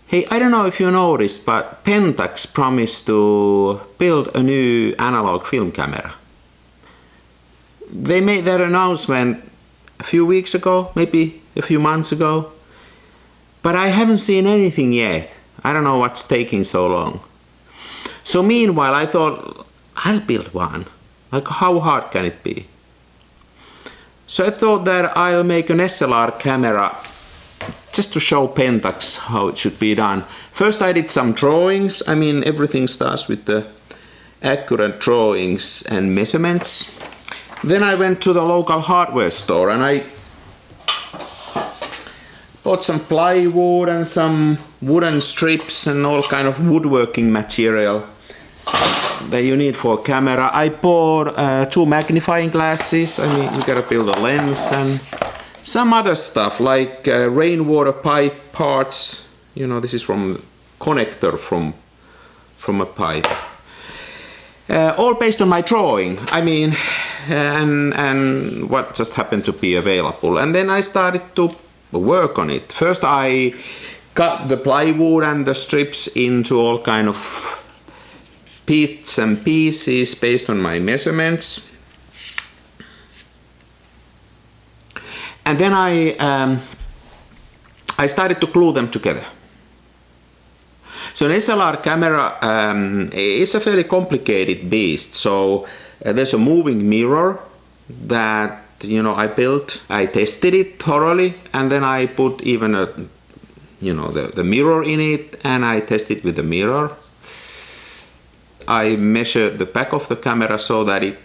Hey, I don't know if you noticed, but Pentax promised to build a new analog film camera. They made that announcement a few weeks ago, maybe a few months ago. But I haven't seen anything yet. I don't know what's taking so long. So meanwhile, I thought, I'll build one. Like, how hard can it be? So I thought that I'll make an SLR camera just to show Pentax how it should be done. First I did some drawings. I mean, everything starts with the accurate drawings and measurements. Then I went to the local hardware store and I bought some plywood and some wooden strips and all kind of woodworking material that you need for a camera. I bought 2 magnifying glasses. I mean, you gotta build a lens and some other stuff like rainwater pipe parts. You know, this is from connector from a pipe. All based on my drawing. I mean, and what just happened to be available. And then I started to work on it. First I cut the plywood and the strips into all kind of bits and pieces based on my measurements. And then I started to glue them together. So an SLR camera is a fairly complicated beast. So there's a moving mirror that, you know, I built. I tested it thoroughly, and then I put even the mirror in it, and I tested with the mirror. I measured the back of the camera so that it,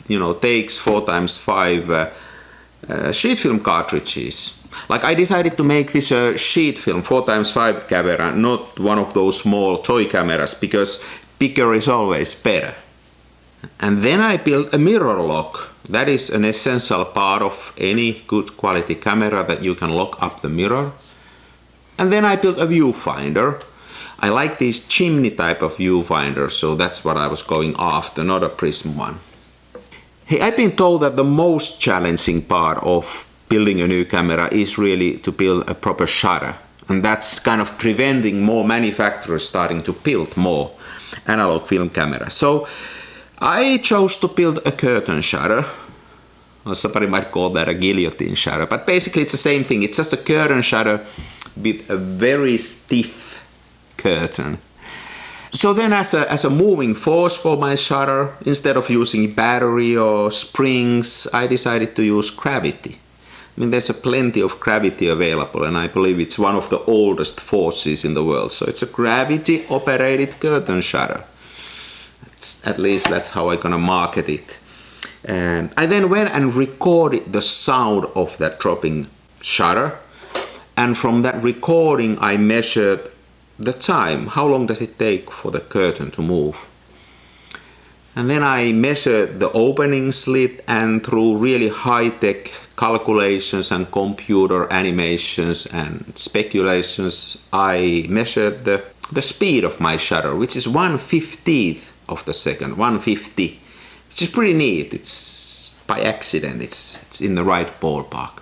you know, takes 4x5 sheet film cartridges. Like, I decided to make this a sheet film 4x5 camera, not one of those small toy cameras, because bigger is always better. And then I built a mirror lock. That is an essential part of any good quality camera, that you can lock up the mirror. And then I built a viewfinder. I like these chimney type of viewfinders, so that's what I was going after, not a prism one. Hey, I've been told that the most challenging part of building a new camera is really to build a proper shutter. And that's kind of preventing more manufacturers starting to build more analog film cameras. So I chose to build a curtain shutter. Or somebody might call that a guillotine shutter, but basically it's the same thing. It's just a curtain shutter with a very stiff curtain. So then as a moving force for my shutter, instead of using battery or springs, I decided to use gravity. I mean, there's plenty of gravity available, and I believe it's one of the oldest forces in the world. So it's a gravity operated curtain shutter. At least that's how I'm gonna market it. And I then went and recorded the sound of that dropping shutter. And from that recording, I measured the time. How long does it take for the curtain to move? And then I measured the opening slit, and through really high-tech calculations and computer animations and speculations, I measured the speed of my shutter, which is 1/50th of the second, 150, which is pretty neat. It's by accident, it's in the right ballpark.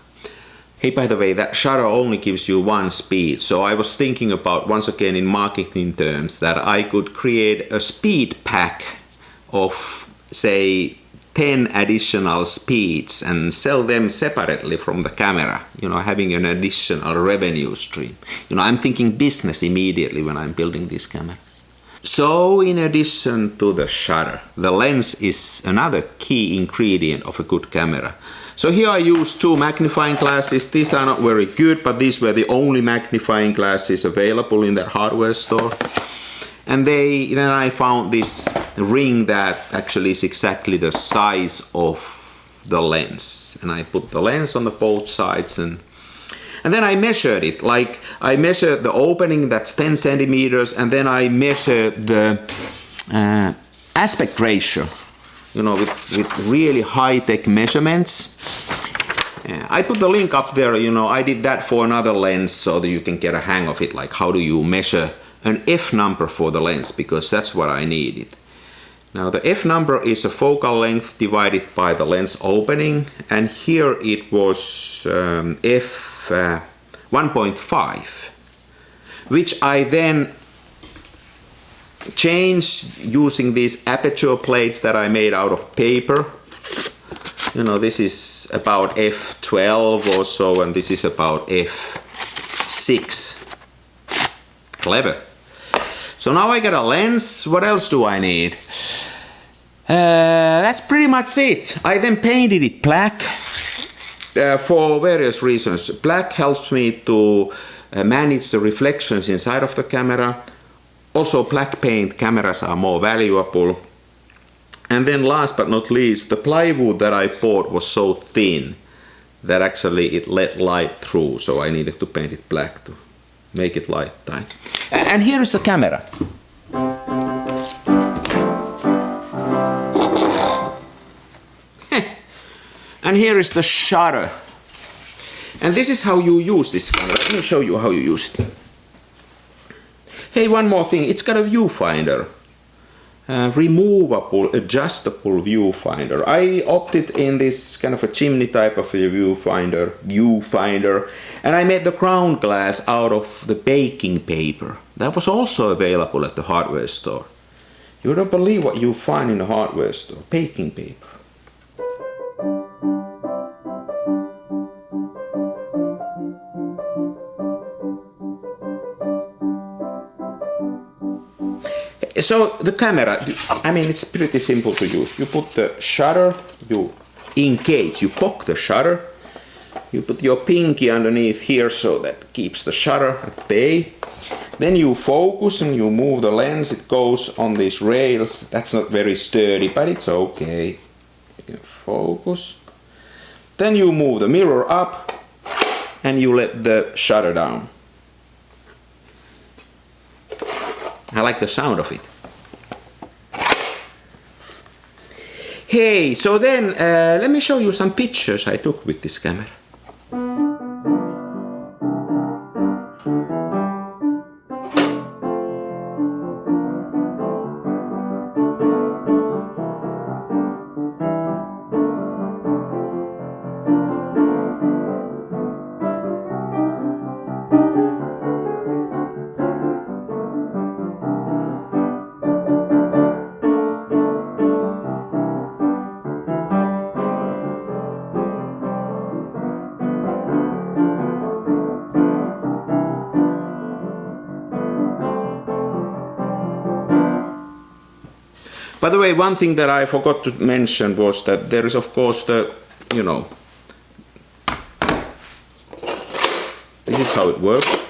Hey, by the way, that shutter only gives you one speed, so I was thinking about, once again in marketing terms, that I could create a speed pack of, say, 10 additional speeds and sell them separately from the camera, you know, having an additional revenue stream. You know, I'm thinking business immediately when I'm building this camera. So in addition to the shutter, the lens is another key ingredient of a good camera. So here I used 2 magnifying glasses. These are not very good, but these were the only magnifying glasses available in that hardware store. And then I found this ring that actually is exactly the size of the lens. And I put the lens on the both sides, and then I measured it. Like, I measured the opening, that's 10 centimeters, and then I measured the aspect ratio, you know, with really high-tech measurements. I put the link up there. You know, I did that for another lens so that you can get a hang of it, like how do you measure an F number for the lens, because that's what I needed. Now the F number is a focal length divided by the lens opening, and here it was F 1.5. which I then change using these aperture plates that I made out of paper. You know, this is about f12 or so, and this is about f6. Clever. So now I got a lens. What else do I need? That's pretty much it. I then painted it black for various reasons. Black helps me to manage the reflections inside of the camera. Also, black paint cameras are more valuable. And then last but not least, the plywood that I bought was so thin that actually it let light through, so I needed to paint it black to make it light time. And here is the camera. And here is the shutter. And this is how you use this camera. Let me show you how you use it. Hey, one more thing, it's got a viewfinder. Removable, adjustable viewfinder. I opted in this kind of a chimney type of a viewfinder, and I made the ground glass out of the baking paper. That was also available at the hardware store. You don't believe what you find in the hardware store, baking paper. So the camera, I mean, it's pretty simple to use. You put the shutter, you engage, you cock the shutter, you put your pinky underneath here so that keeps the shutter at bay. Then you focus and you move the lens, it goes on these rails. That's not very sturdy, but it's okay. You can focus. Then you move the mirror up and you let the shutter down. I like the sound of it. Hey, so then let me show you some pictures I took with this camera. By the way, one thing that I forgot to mention was that there is, of course, the, you know, this is how it works.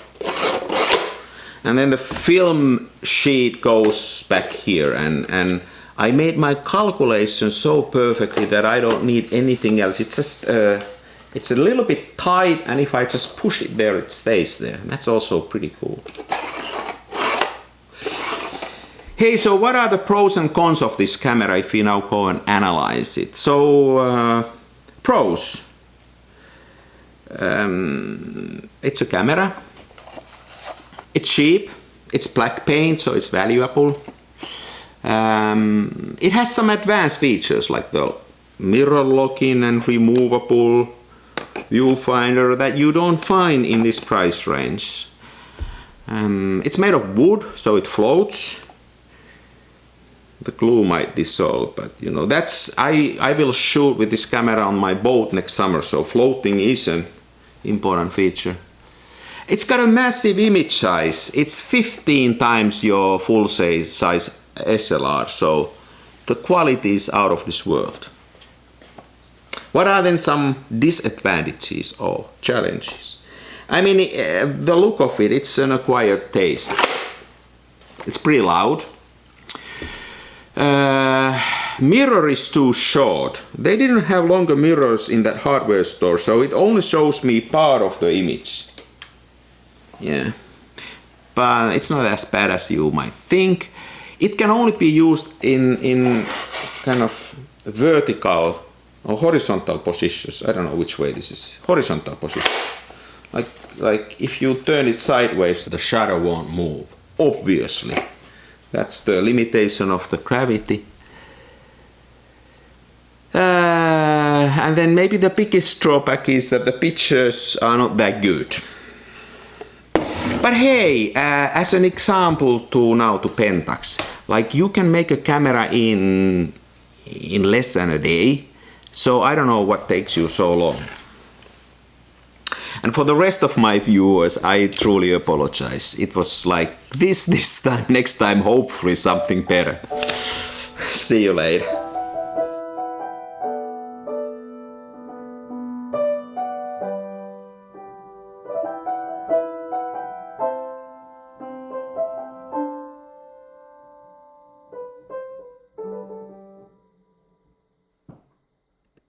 And then the film sheet goes back here, and I made my calculations so perfectly that I don't need anything else. It's just, it's a little bit tight, and if I just push it there, it stays there. That's also pretty cool. Hey, so what are the pros and cons of this camera if we now go and analyze it? So, pros. It's a camera. It's cheap. It's black paint, so it's valuable. It has some advanced features like the mirror locking and removable viewfinder that you don't find in this price range. It's made of wood, so it floats. The glue might dissolve, but you know, that's, I will shoot with this camera on my boat next summer, so floating is an important feature. It's got a massive image size. It's 15 times your full size SLR, so the quality is out of this world. What are then some disadvantages or challenges? I mean, the look of it, it's an acquired taste. It's pretty loud. Mirror is too short. They didn't have longer mirrors in that hardware store, so it only shows me part of the image. Yeah, but it's not as bad as you might think. It can only be used in kind of vertical or horizontal positions. I don't know which way this is. Horizontal position. Like if you turn it sideways, the shutter won't move. Obviously. That's the limitation of the gravity. And then maybe the biggest drawback is that the pictures are not that good. But hey, as an example to Pentax, like you can make a camera in less than a day. So I don't know what takes you so long. And for the rest of my viewers, I truly apologize. It was like this time, next time hopefully something better. See you later.